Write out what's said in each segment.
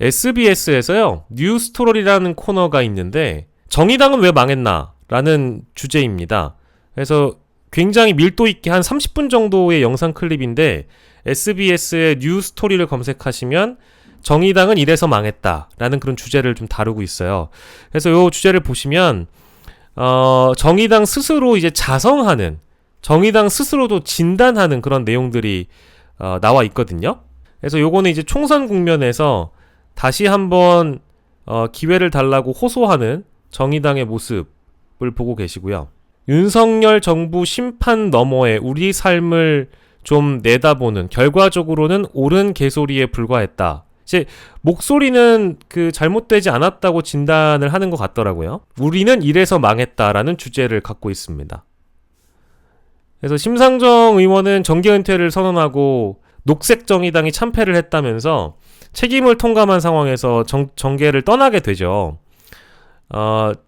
SBS에서요, 뉴스토리라는 코너가 있는데 정의당은 왜 망했나? 라는 주제입니다. 그래서 굉장히 밀도 있게 한 30분 정도의 영상 클립인데 SBS의 뉴스토리를 검색하시면 정의당은 이래서 망했다 라는 그런 주제를 좀 다루고 있어요. 그래서 이 주제를 보시면 정의당 스스로 이제 자성하는, 정의당 스스로도 진단하는 그런 내용들이 나와 있거든요. 그래서 요거는 이제 총선 국면에서 다시 한번 기회를 달라고 호소하는 정의당의 모습을 보고 계시고요. 윤석열 정부 심판 너머에 우리 삶을 좀 내다보는, 결과적으로는 옳은 개소리에 불과했다. 이제 목소리는 그 잘못되지 않았다고 진단을 하는 것 같더라고요. 우리는 이래서 망했다라는 주제를 갖고 있습니다. 그래서 심상정 의원은 정계 은퇴를 선언하고 녹색정의당이 참패를 했다면서 책임을 통감한 상황에서 정계를 떠나게 되죠.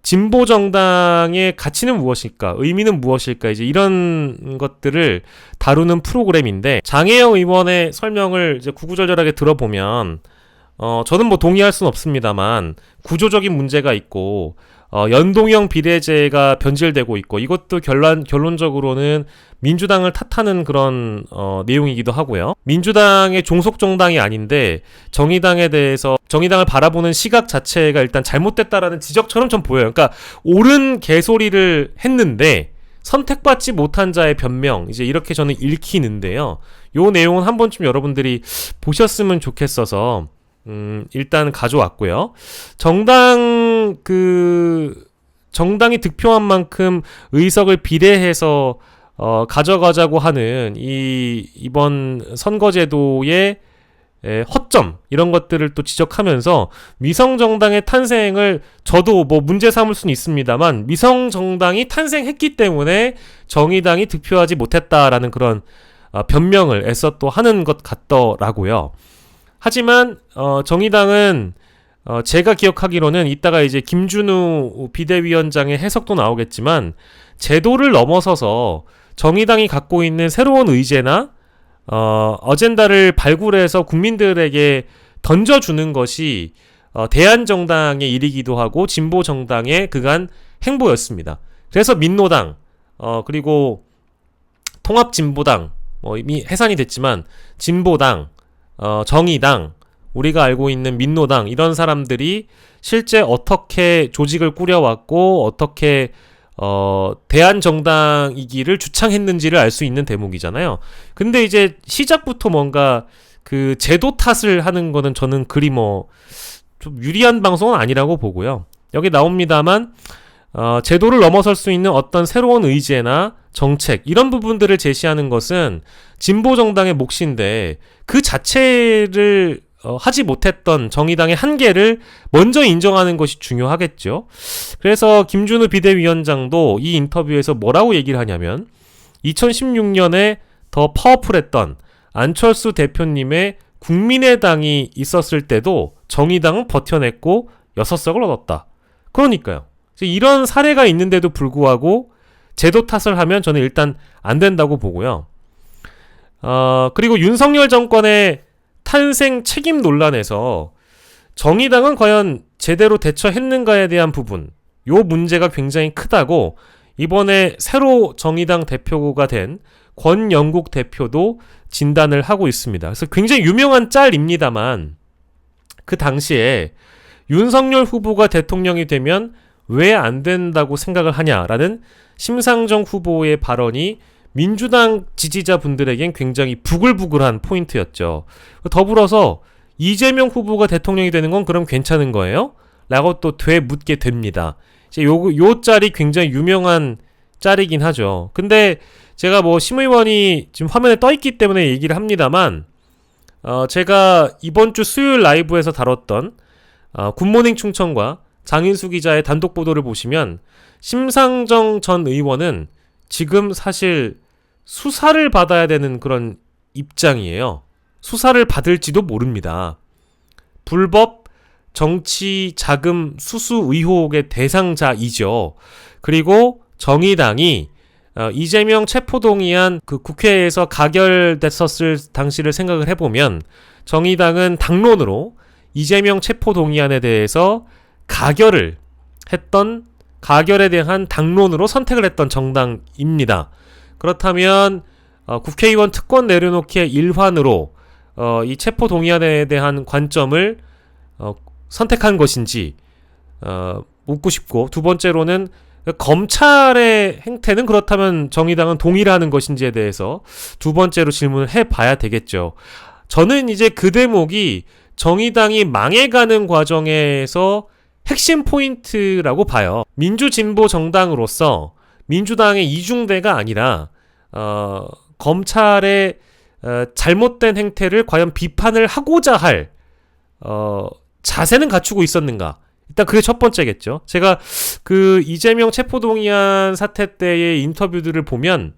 진보정당의 가치는 무엇일까? 의미는 무엇일까? 이제 이런 것들을 다루는 프로그램인데, 장혜영 의원의 설명을 이제 구구절절하게 들어보면, 저는 뭐 동의할 수는 없습니다만, 구조적인 문제가 있고, 연동형 비례제가 변질되고 있고, 이것도 결론적으로는 민주당을 탓하는 그런 내용이기도 하고요. 민주당의 종속 정당이 아닌데 정의당에 대해서, 정의당을 바라보는 시각 자체가 일단 잘못됐다라는 지적처럼 좀 보여요. 그러니까 옳은 개소리를 했는데 선택받지 못한 자의 변명, 이제 이렇게 저는 읽히는데요. 요 내용은 한 번쯤 여러분들이 보셨으면 좋겠어서 일단 가져왔고요. 정당이 득표한 만큼 의석을 비례해서 가져가자고 하는 이번 선거제도의 허점, 이런 것들을 또 지적하면서 위성정당의 탄생을 저도 뭐 문제 삼을 수는 있습니다만, 위성정당이 탄생했기 때문에 정의당이 득표하지 못했다라는 그런 변명을 애써 또 하는 것 같더라고요. 하지만 정의당은 제가 기억하기로는 이따가 이제 김준우 비대위원장의 해석도 나오겠지만, 제도를 넘어서서 정의당이 갖고 있는 새로운 의제나 어젠다를 발굴해서 국민들에게 던져주는 것이 대한정당의 일이기도 하고 진보정당의 그간 행보였습니다. 그래서 민노당, 그리고 통합진보당, 이미 해산이 됐지만 진보당, 정의당, 우리가 알고 있는 민노당, 이런 사람들이 실제 어떻게 조직을 꾸려왔고 어떻게 대한정당이기를 주창했는지를 알 수 있는 대목이잖아요. 근데 이제 시작부터 뭔가 그 제도 탓을 하는 거는 저는 그리 좀 유리한 방송은 아니라고 보고요. 여기 나옵니다만 제도를 넘어설 수 있는 어떤 새로운 의제나 정책, 이런 부분들을 제시하는 것은 진보정당의 몫인데, 그 자체를 하지 못했던 정의당의 한계를 먼저 인정하는 것이 중요하겠죠. 그래서 김준우 비대위원장도 이 인터뷰에서 뭐라고 얘기를 하냐면, 2016년에 더 파워풀했던 안철수 대표님의 국민의당이 있었을 때도 정의당은 버텨냈고 6석을 얻었다. 그러니까요. 이런 사례가 있는데도 불구하고 제도 탓을 하면 저는 일단 안 된다고 보고요. 그리고 윤석열 정권의 탄생 책임 논란에서 정의당은 과연 제대로 대처했는가에 대한 부분, 요 문제가 굉장히 크다고 이번에 새로 정의당 대표가 된 권영국 대표도 진단을 하고 있습니다. 그래서 굉장히 유명한 짤입니다만, 그 당시에 윤석열 후보가 대통령이 되면 왜 안 된다고 생각을 하냐라는 심상정 후보의 발언이 민주당 지지자분들에겐 굉장히 부글부글한 포인트였죠. 더불어서 이재명 후보가 대통령이 되는 건 그럼 괜찮은 거예요? 라고 또 되묻게 됩니다. 이제 요 짤이 굉장히 유명한 짤이긴 하죠. 근데 제가 심의원이 지금 화면에 떠있기 때문에 얘기를 합니다만, 제가 이번 주 수요일 라이브에서 다뤘던 굿모닝 충청과 장인수 기자의 단독 보도를 보시면 심상정 전 의원은 지금 사실 수사를 받아야 되는 그런 입장이에요. 수사를 받을지도 모릅니다. 불법 정치 자금 수수 의혹의 대상자이죠. 그리고 정의당이 이재명 체포동의안 그 국회에서 가결됐었을 당시를 생각을 해보면 정의당은 당론으로 이재명 체포동의안에 대해서 가결에 대한 당론으로 선택을 했던 정당입니다. 그렇다면 국회의원 특권 내려놓기의 일환으로 이 체포동의안에 대한 관점을 선택한 것인지 묻고 싶고, 두 번째로는 검찰의 행태는 그렇다면 정의당은 동의하는 것인지에 대해서 두 번째로 질문을 해봐야 되겠죠. 저는 이제 그 대목이 정의당이 망해가는 과정에서 핵심 포인트라고 봐요. 민주진보 정당으로서 민주당의 이중대가 아니라 검찰의 잘못된 행태를 과연 비판을 하고자 할 자세는 갖추고 있었는가? 일단 그게 첫 번째겠죠. 제가 그 이재명 체포동의안 사태 때의 인터뷰들을 보면,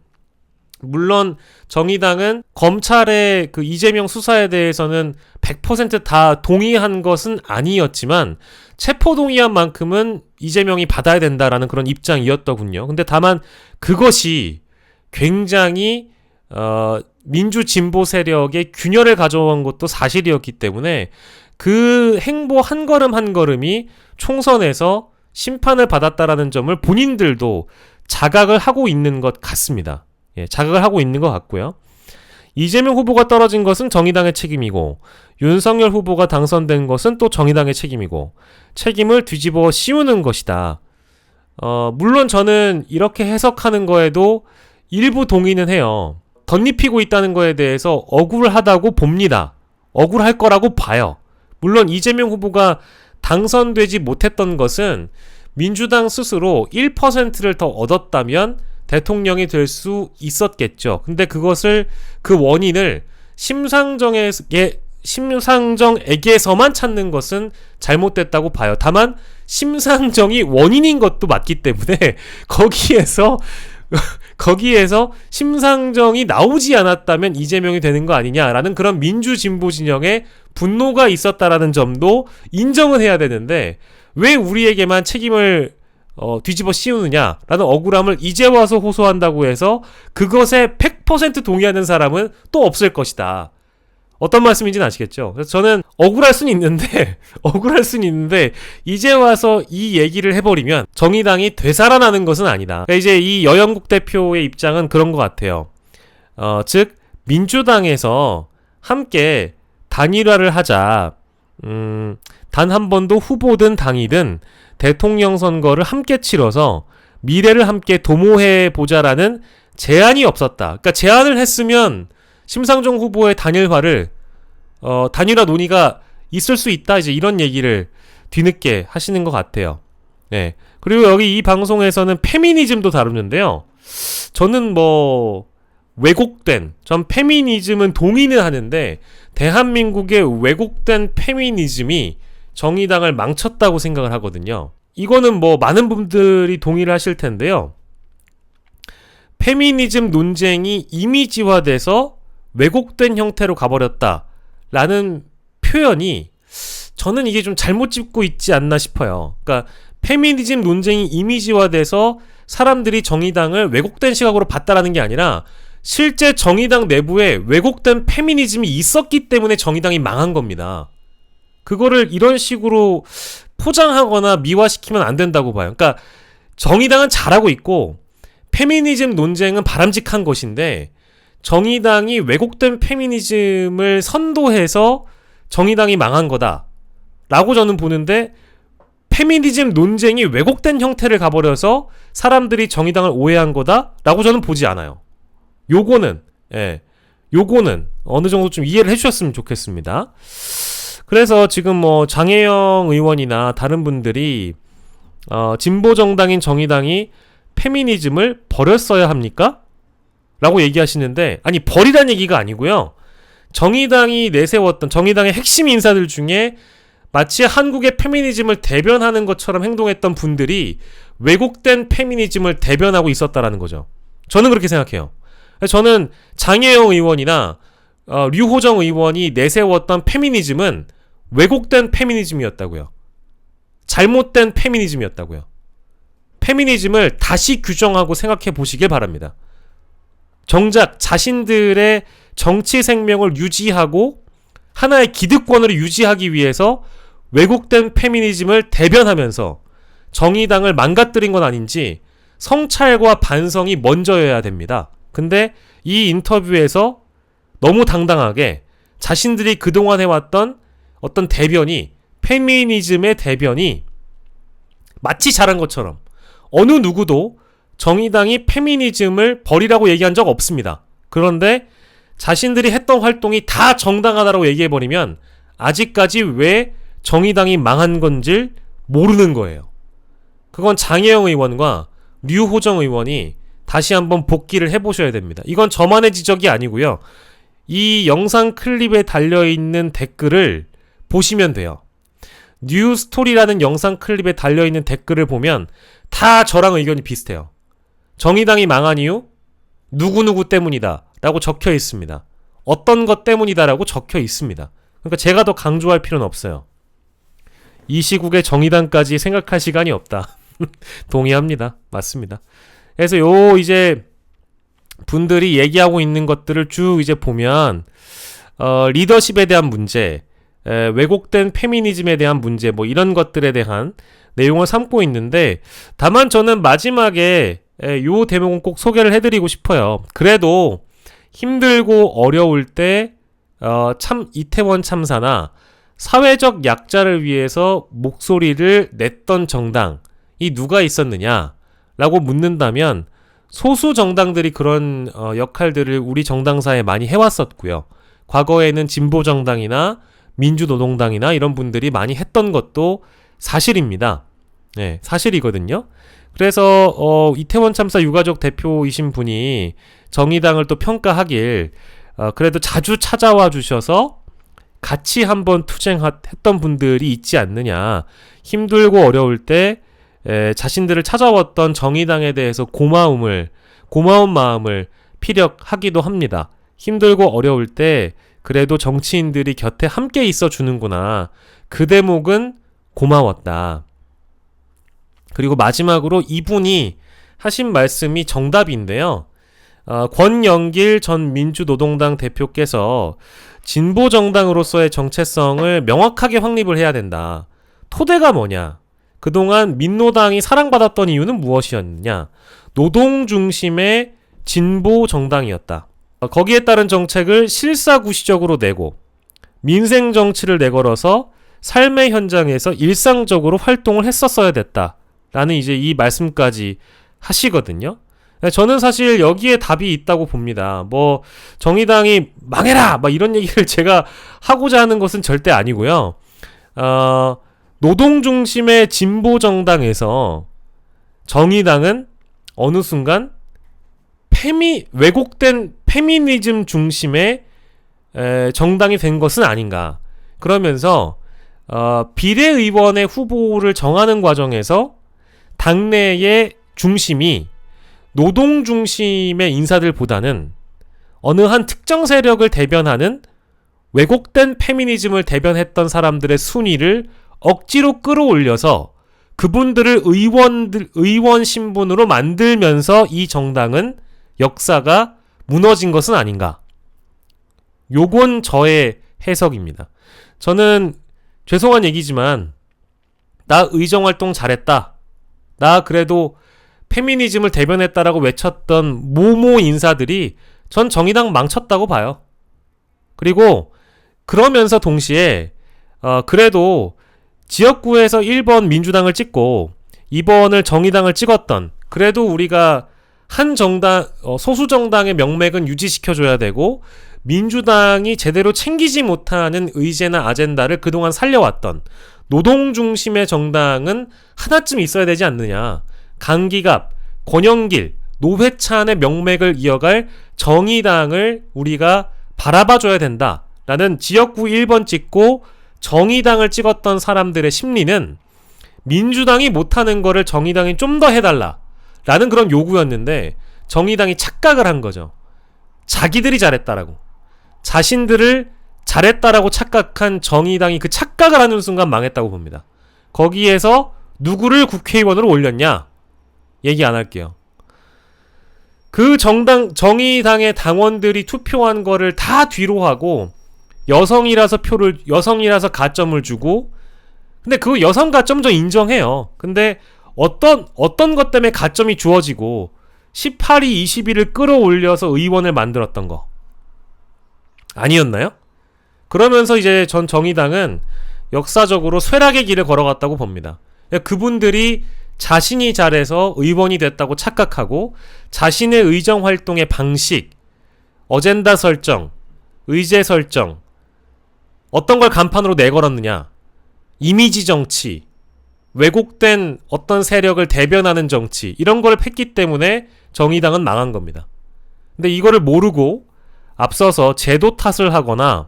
물론 정의당은 검찰의 그 이재명 수사에 대해서는 100% 동의한 것은 아니었지만 체포동의안만큼은 이재명이 받아야 된다라는 그런 입장이었더군요. 근데 다만 그것이 굉장히 민주진보 세력의 균열을 가져온 것도 사실이었기 때문에 그 행보 한 걸음 한 걸음이 총선에서 심판을 받았다라는 점을 본인들도 자각을 하고 있는 것 같습니다. 예, 자각을 하고 있는 것 같고요. 이재명 후보가 떨어진 것은 정의당의 책임이고, 윤석열 후보가 당선된 것은 또 정의당의 책임이고, 책임을 뒤집어 씌우는 것이다. 물론 저는 이렇게 해석하는 거에도 일부 동의는 해요. 덧입히고 있다는 거에 대해서 억울하다고 봅니다. 억울할 거라고 봐요. 물론 이재명 후보가 당선되지 못했던 것은 민주당 스스로 1%를 더 얻었다면 대통령이 될 수 있었겠죠. 근데 그 원인을 심상정에게서만 찾는 것은 잘못됐다고 봐요. 다만 심상정이 원인인 것도 맞기 때문에 거기에서 심상정이 나오지 않았다면 이재명이 되는 거 아니냐라는 그런 민주진보 진영의 분노가 있었다라는 점도 인정은 해야 되는데, 왜 우리에게만 책임을 뒤집어 씌우느냐라는 억울함을 이제 와서 호소한다고 해서 그것에 100% 동의하는 사람은 또 없을 것이다. 어떤 말씀인지는 아시겠죠? 그래서 저는 억울할 수는 있는데 이제 와서 이 얘기를 해버리면 정의당이 되살아나는 것은 아니다. 그러니까 이제 이 여영국 대표의 입장은 그런 것 같아요. 즉 민주당에서 함께 단일화를 하자. 단 한 번도 후보든 당이든 대통령 선거를 함께 치러서 미래를 함께 도모해 보자라는 제안이 없었다. 그러니까 제안을 했으면 심상정 후보의 단일화 논의가 있을 수 있다. 이제 이런 얘기를 뒤늦게 하시는 것 같아요. 네. 그리고 여기 이 방송에서는 페미니즘도 다루는데요. 저는 전 페미니즘은 동의는 하는데, 대한민국의 왜곡된 페미니즘이 정의당을 망쳤다고 생각을 하거든요. 이거는 많은 분들이 동의를 하실 텐데요. 페미니즘 논쟁이 이미지화돼서 왜곡된 형태로 가버렸다라는 표현이, 저는 이게 좀 잘못 짚고 있지 않나 싶어요. 그러니까 페미니즘 논쟁이 이미지화돼서 사람들이 정의당을 왜곡된 시각으로 봤다라는 게 아니라, 실제 정의당 내부에 왜곡된 페미니즘이 있었기 때문에 정의당이 망한 겁니다. 그거를 이런 식으로 포장하거나 미화시키면 안 된다고 봐요. 그러니까 정의당은 잘하고 있고 페미니즘 논쟁은 바람직한 것인데, 정의당이 왜곡된 페미니즘을 선도해서 정의당이 망한 거다 라고 저는 보는데, 페미니즘 논쟁이 왜곡된 형태를 가버려서 사람들이 정의당을 오해한 거다 라고 저는 보지 않아요. 요거는 어느 정도 좀 이해를 해주셨으면 좋겠습니다. 그래서 지금 장혜영 의원이나 다른 분들이 진보정당인 정의당이 페미니즘을 버렸어야 합니까? 라고 얘기하시는데, 아니, 버리란 얘기가 아니고요. 정의당이 내세웠던 정의당의 핵심 인사들 중에 마치 한국의 페미니즘을 대변하는 것처럼 행동했던 분들이 왜곡된 페미니즘을 대변하고 있었다라는 거죠. 저는 그렇게 생각해요. 저는 장혜영 의원이나 류호정 의원이 내세웠던 페미니즘은 왜곡된 페미니즘이었다고요. 잘못된 페미니즘이었다고요. 페미니즘을 다시 규정하고 생각해 보시길 바랍니다. 정작 자신들의 정치 생명을 유지하고 하나의 기득권을 유지하기 위해서 왜곡된 페미니즘을 대변하면서 정의당을 망가뜨린 건 아닌지 성찰과 반성이 먼저여야 됩니다. 근데 이 인터뷰에서 너무 당당하게 자신들이 그동안 해왔던 어떤 대변이, 페미니즘의 대변이 마치 잘한 것처럼, 어느 누구도 정의당이 페미니즘을 버리라고 얘기한 적 없습니다. 그런데 자신들이 했던 활동이 다 정당하다고 얘기해버리면 아직까지 왜 정의당이 망한 건지 모르는 거예요. 그건 장혜영 의원과 류호정 의원이 다시 한번 복기를 해보셔야 됩니다. 이건 저만의 지적이 아니고요. 이 영상 클립에 달려있는 댓글을 보시면 돼요. 뉴스토리라는 영상 클립에 달려있는 댓글을 보면 다 저랑 의견이 비슷해요. 정의당이 망한 이유? 누구누구 때문이다 라고 적혀 있습니다. 어떤 것 때문이다 라고 적혀 있습니다. 그러니까 제가 더 강조할 필요는 없어요. 이 시국에 정의당까지 생각할 시간이 없다. 동의합니다. 맞습니다. 그래서 이제 분들이 얘기하고 있는 것들을 쭉 이제 보면 리더십에 대한 문제, 왜곡된 페미니즘에 대한 문제, 뭐 이런 것들에 대한 내용을 삼고 있는데, 다만 저는 마지막에 요 대목은 꼭 소개를 해드리고 싶어요. 그래도 힘들고 어려울 때 이태원 참사나 사회적 약자를 위해서 목소리를 냈던 정당이 누가 있었느냐라고 묻는다면 소수 정당들이 그런 역할들을 우리 정당사에 많이 해왔었고요. 과거에는 진보정당이나 민주노동당이나 이런 분들이 많이 했던 것도 사실입니다. 네, 사실이거든요. 그래서 이태원 참사 유가족 대표이신 분이 정의당을 또 평가하길 그래도 자주 찾아와 주셔서 같이 한번 투쟁했던 분들이 있지 않느냐. 힘들고 어려울 때 자신들을 찾아왔던 정의당에 대해서 고마운 마음을 피력하기도 합니다. 힘들고 어려울 때 그래도 정치인들이 곁에 함께 있어 주는구나. 그 대목은 고마웠다. 그리고 마지막으로 이분이 하신 말씀이 정답인데요. 권영길 전 민주노동당 대표께서 진보정당으로서의 정체성을 명확하게 확립을 해야 된다. 토대가 뭐냐? 그동안 민노당이 사랑받았던 이유는 무엇이었느냐? 노동 중심의 진보정당이었다. 거기에 따른 정책을 실사구시적으로 내고 민생 정치를 내걸어서 삶의 현장에서 일상적으로 활동을 했었어야 됐다. 라는 이제 이 말씀까지 하시거든요. 저는 사실 여기에 답이 있다고 봅니다. 뭐 정의당이 망해라! 막 이런 얘기를 제가 하고자 하는 것은 절대 아니고요. 노동 중심의 진보 정당에서 정의당은 어느 순간 왜곡된 페미니즘 중심의 정당이 된 것은 아닌가. 그러면서 비례의원의 후보를 정하는 과정에서 당내의 중심이 노동 중심의 인사들보다는 어느 한 특정 세력을 대변하는 왜곡된 페미니즘을 대변했던 사람들의 순위를 억지로 끌어올려서 그분들을 의원 신분으로 만들면서 이 정당은 역사가 무너진 것은 아닌가. 요건 저의 해석입니다. 저는 죄송한 얘기지만 나 의정활동 잘했다. 나 그래도 페미니즘을 대변했다라고 외쳤던 모모 인사들이 전 정의당 망쳤다고 봐요. 그리고 그러면서 동시에 그래도 지역구에서 1번 민주당을 찍고 2번을 정의당을 찍었던, 그래도 우리가 한 정당, 소수 정당의 명맥은 유지시켜줘야 되고 민주당이 제대로 챙기지 못하는 의제나 아젠다를 그동안 살려왔던 노동 중심의 정당은 하나쯤 있어야 되지 않느냐. 강기갑, 권영길, 노회찬의 명맥을 이어갈 정의당을 우리가 바라봐줘야 된다라는 지역구 1번 찍고 정의당을 찍었던 사람들의 심리는 민주당이 못하는 거를 정의당이 좀 더 해달라라는 그런 요구였는데 정의당이 착각을 한 거죠. 자기들이 잘했다라고. 자신들을 잘했다라고 착각한 정의당이 그 착각을 하는 순간 망했다고 봅니다. 거기에서 누구를 국회의원으로 올렸냐? 얘기 안 할게요. 그 정의당의 당원들이 투표한 거를 다 뒤로 하고 여성이라서 가점을 주고 근데 그 여성 가점 좀 인정해요. 근데 어떤 것 때문에 가점이 주어지고 18위, 20위를 끌어올려서 의원을 만들었던 거 아니었나요? 그러면서 이제 전 정의당은 역사적으로 쇠락의 길을 걸어갔다고 봅니다. 그분들이 자신이 잘해서 의원이 됐다고 착각하고 자신의 의정 활동의 방식, 어젠다 설정, 의제 설정, 어떤 걸 간판으로 내걸었느냐, 이미지 정치, 왜곡된 어떤 세력을 대변하는 정치, 이런 걸 팼기 때문에 정의당은 망한 겁니다. 근데 이거를 모르고 앞서서 제도 탓을 하거나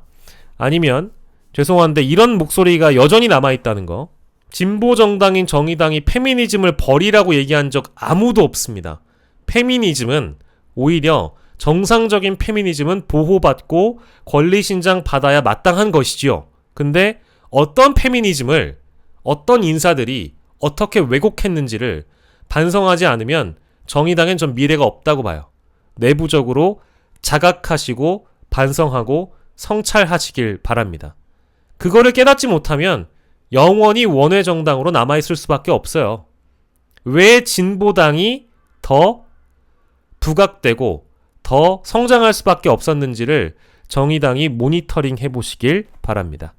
아니면 죄송한데 이런 목소리가 여전히 남아있다는 거, 진보 정당인 정의당이 페미니즘을 버리라고 얘기한 적 아무도 없습니다. 페미니즘은 오히려 정상적인 페미니즘은 보호받고 권리 신장 받아야 마땅한 것이지요. 근데 어떤 페미니즘을 어떤 인사들이 어떻게 왜곡했는지를 반성하지 않으면 정의당엔 전 미래가 없다고 봐요. 내부적으로 자각하시고 반성하고 성찰하시길 바랍니다. 그거를 깨닫지 못하면 영원히 원외 정당으로 남아있을 수밖에 없어요. 왜 진보당이 더 부각되고 더 성장할 수밖에 없었는지를 정의당이 모니터링 해보시길 바랍니다.